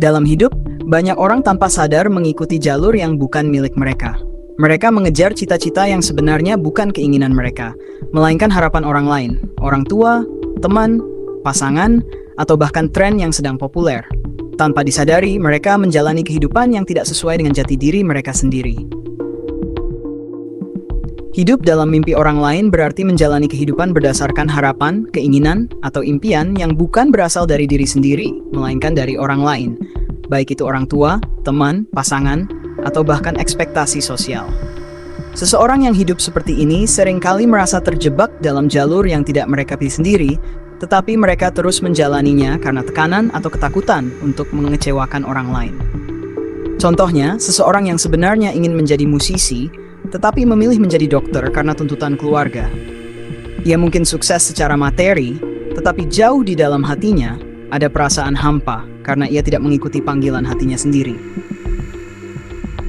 Dalam hidup, banyak orang tanpa sadar mengikuti jalur yang bukan milik mereka. Mereka mengejar cita-cita yang sebenarnya bukan keinginan mereka, melainkan harapan orang lain, orang tua, teman, pasangan, atau bahkan tren yang sedang populer. Tanpa disadari, mereka menjalani kehidupan yang tidak sesuai dengan jati diri mereka sendiri. Hidup dalam mimpi orang lain berarti menjalani kehidupan berdasarkan harapan, keinginan, atau impian yang bukan berasal dari diri sendiri, melainkan dari orang lain, baik itu orang tua, teman, pasangan, atau bahkan ekspektasi sosial. Seseorang yang hidup seperti ini seringkali merasa terjebak dalam jalur yang tidak mereka pilih sendiri, tetapi mereka terus menjalaninya karena tekanan atau ketakutan untuk mengecewakan orang lain. Contohnya, seseorang yang sebenarnya ingin menjadi musisi, tetapi memilih menjadi dokter karena tuntutan keluarga. Ia mungkin sukses secara materi, tetapi jauh di dalam hatinya ada perasaan hampa karena ia tidak mengikuti panggilan hatinya sendiri.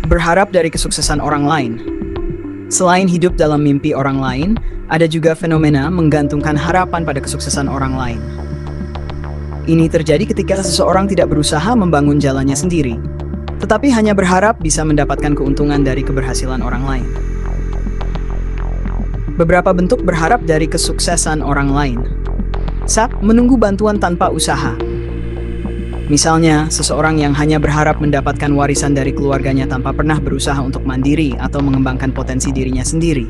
Berharap dari kesuksesan orang lain. Selain hidup dalam mimpi orang lain, ada juga fenomena menggantungkan harapan pada kesuksesan orang lain. Ini terjadi ketika seseorang tidak berusaha membangun jalannya sendiri, tetapi hanya berharap bisa mendapatkan keuntungan dari keberhasilan orang lain. Beberapa bentuk berharap dari kesuksesan orang lain. 1. Menunggu bantuan tanpa usaha. Misalnya, seseorang yang hanya berharap mendapatkan warisan dari keluarganya tanpa pernah berusaha untuk mandiri atau mengembangkan potensi dirinya sendiri.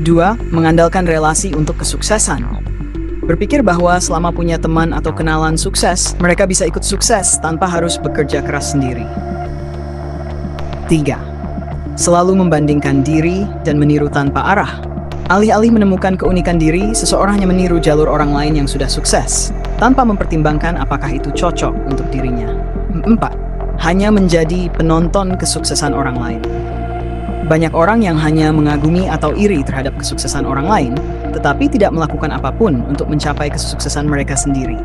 2. Mengandalkan relasi untuk kesuksesan. Berpikir bahwa selama punya teman atau kenalan sukses, mereka bisa ikut sukses tanpa harus bekerja keras sendiri. 3. Selalu membandingkan diri dan meniru tanpa arah. Alih-alih menemukan keunikan diri, seseorang hanya meniru jalur orang lain yang sudah sukses, tanpa mempertimbangkan apakah itu cocok untuk dirinya. 4. Hanya menjadi penonton kesuksesan orang lain. Banyak orang yang hanya mengagumi atau iri terhadap kesuksesan orang lain, tetapi tidak melakukan apapun untuk mencapai kesuksesan mereka sendiri.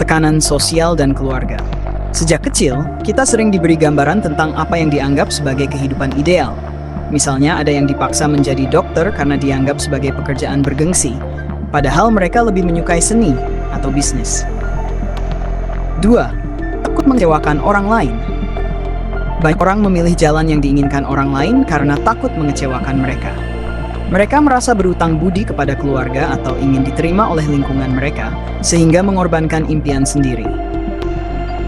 Tekanan sosial dan keluarga. Sejak kecil, kita sering diberi gambaran tentang apa yang dianggap sebagai kehidupan ideal. Misalnya, ada yang dipaksa menjadi dokter karena dianggap sebagai pekerjaan bergengsi, padahal mereka lebih menyukai seni atau bisnis. 2. Takut mengecewakan orang lain. Banyak orang memilih jalan yang diinginkan orang lain karena takut mengecewakan mereka. Mereka merasa berutang budi kepada keluarga atau ingin diterima oleh lingkungan mereka, sehingga mengorbankan impian sendiri.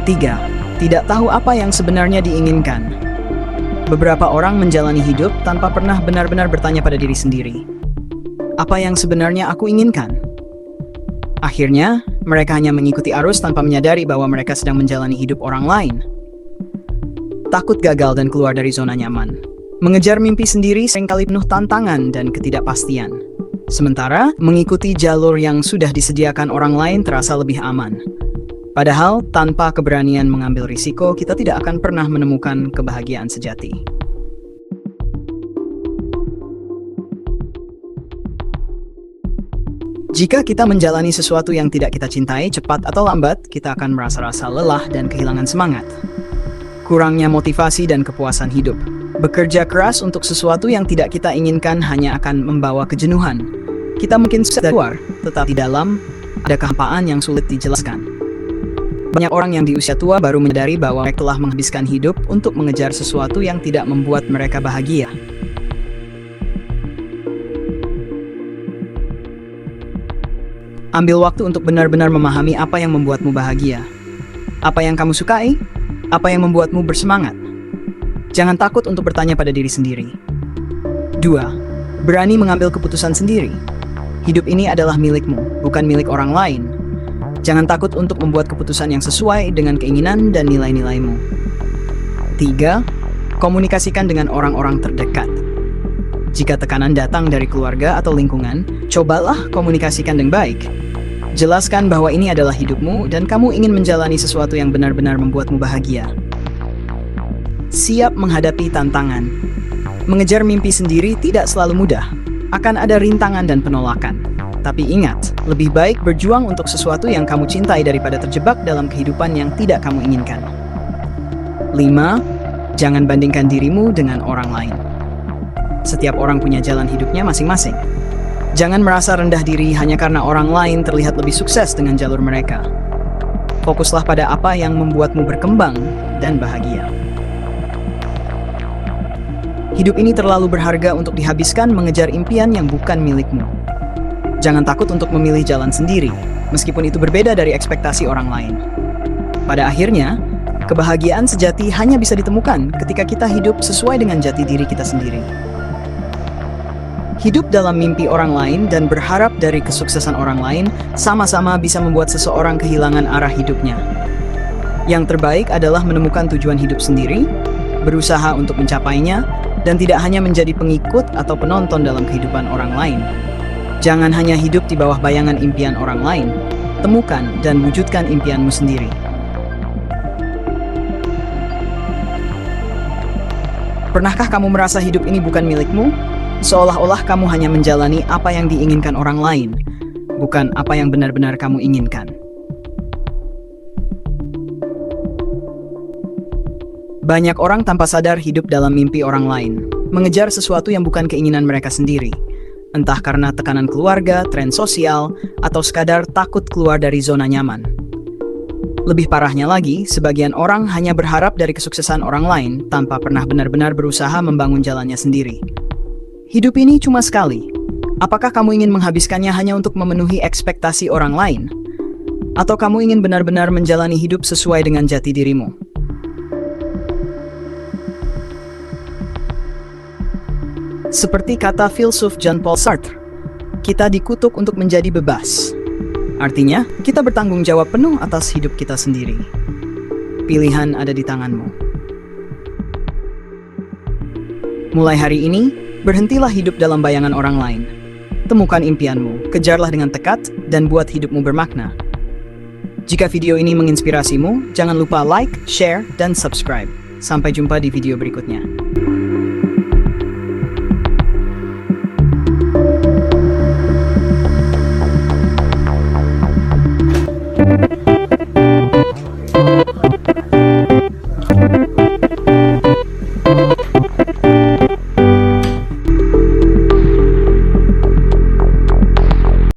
3. Tidak tahu apa yang sebenarnya diinginkan. Beberapa orang menjalani hidup tanpa pernah benar-benar bertanya pada diri sendiri. Apa yang sebenarnya aku inginkan? Akhirnya, mereka hanya mengikuti arus tanpa menyadari bahwa mereka sedang menjalani hidup orang lain. Takut gagal dan keluar dari zona nyaman. Mengejar mimpi sendiri seringkali penuh tantangan dan ketidakpastian. Sementara, mengikuti jalur yang sudah disediakan orang lain terasa lebih aman. Padahal, tanpa keberanian mengambil risiko, kita tidak akan pernah menemukan kebahagiaan sejati. Jika kita menjalani sesuatu yang tidak kita cintai, cepat atau lambat, kita akan merasa lelah dan kehilangan semangat. Kurangnya motivasi dan kepuasan hidup. Bekerja keras untuk sesuatu yang tidak kita inginkan hanya akan membawa kejenuhan. Kita mungkin sudah keluar, tetapi dalam ada kehampaan yang sulit dijelaskan. Banyak orang yang di usia tua baru menyadari bahwa mereka telah menghabiskan hidup untuk mengejar sesuatu yang tidak membuat mereka bahagia. Ambil waktu untuk benar-benar memahami apa yang membuatmu bahagia. Apa yang kamu sukai? Apa yang membuatmu bersemangat? Jangan takut untuk bertanya pada diri sendiri. 2. Berani mengambil keputusan sendiri. Hidup ini adalah milikmu, bukan milik orang lain. Jangan takut untuk membuat keputusan yang sesuai dengan keinginan dan nilai-nilaimu. 3. Komunikasikan dengan orang-orang terdekat. Jika tekanan datang dari keluarga atau lingkungan, cobalah komunikasikan dengan baik. Jelaskan bahwa ini adalah hidupmu dan kamu ingin menjalani sesuatu yang benar-benar membuatmu bahagia. Siap menghadapi tantangan. Mengejar mimpi sendiri tidak selalu mudah. Akan ada rintangan dan penolakan. Tapi ingat, lebih baik berjuang untuk sesuatu yang kamu cintai daripada terjebak dalam kehidupan yang tidak kamu inginkan. 5. Jangan bandingkan dirimu dengan orang lain. Setiap orang punya jalan hidupnya masing-masing. Jangan merasa rendah diri hanya karena orang lain terlihat lebih sukses dengan jalur mereka. Fokuslah pada apa yang membuatmu berkembang dan bahagia. Hidup ini terlalu berharga untuk dihabiskan mengejar impian yang bukan milikmu. Jangan takut untuk memilih jalan sendiri, meskipun itu berbeda dari ekspektasi orang lain. Pada akhirnya, kebahagiaan sejati hanya bisa ditemukan ketika kita hidup sesuai dengan jati diri kita sendiri. Hidup dalam mimpi orang lain dan berharap dari kesuksesan orang lain sama-sama bisa membuat seseorang kehilangan arah hidupnya. Yang terbaik adalah menemukan tujuan hidup sendiri, berusaha untuk mencapainya, dan tidak hanya menjadi pengikut atau penonton dalam kehidupan orang lain. Jangan hanya hidup di bawah bayangan impian orang lain, temukan dan wujudkan impianmu sendiri. Pernahkah kamu merasa hidup ini bukan milikmu? Seolah-olah kamu hanya menjalani apa yang diinginkan orang lain, bukan apa yang benar-benar kamu inginkan. Banyak orang tanpa sadar hidup dalam mimpi orang lain, mengejar sesuatu yang bukan keinginan mereka sendiri, entah karena tekanan keluarga, tren sosial, atau sekadar takut keluar dari zona nyaman. Lebih parahnya lagi, sebagian orang hanya berharap dari kesuksesan orang lain tanpa pernah benar-benar berusaha membangun jalannya sendiri. Hidup ini cuma sekali. Apakah kamu ingin menghabiskannya hanya untuk memenuhi ekspektasi orang lain? Atau kamu ingin benar-benar menjalani hidup sesuai dengan jati dirimu? Seperti kata filsuf Jean-Paul Sartre, kita dikutuk untuk menjadi bebas. Artinya, kita bertanggung jawab penuh atas hidup kita sendiri. Pilihan ada di tanganmu. Mulai hari ini, berhentilah hidup dalam bayangan orang lain. Temukan impianmu, kejarlah dengan tekad, dan buat hidupmu bermakna. Jika video ini menginspirasimu, jangan lupa like, share, dan subscribe. Sampai jumpa di video berikutnya.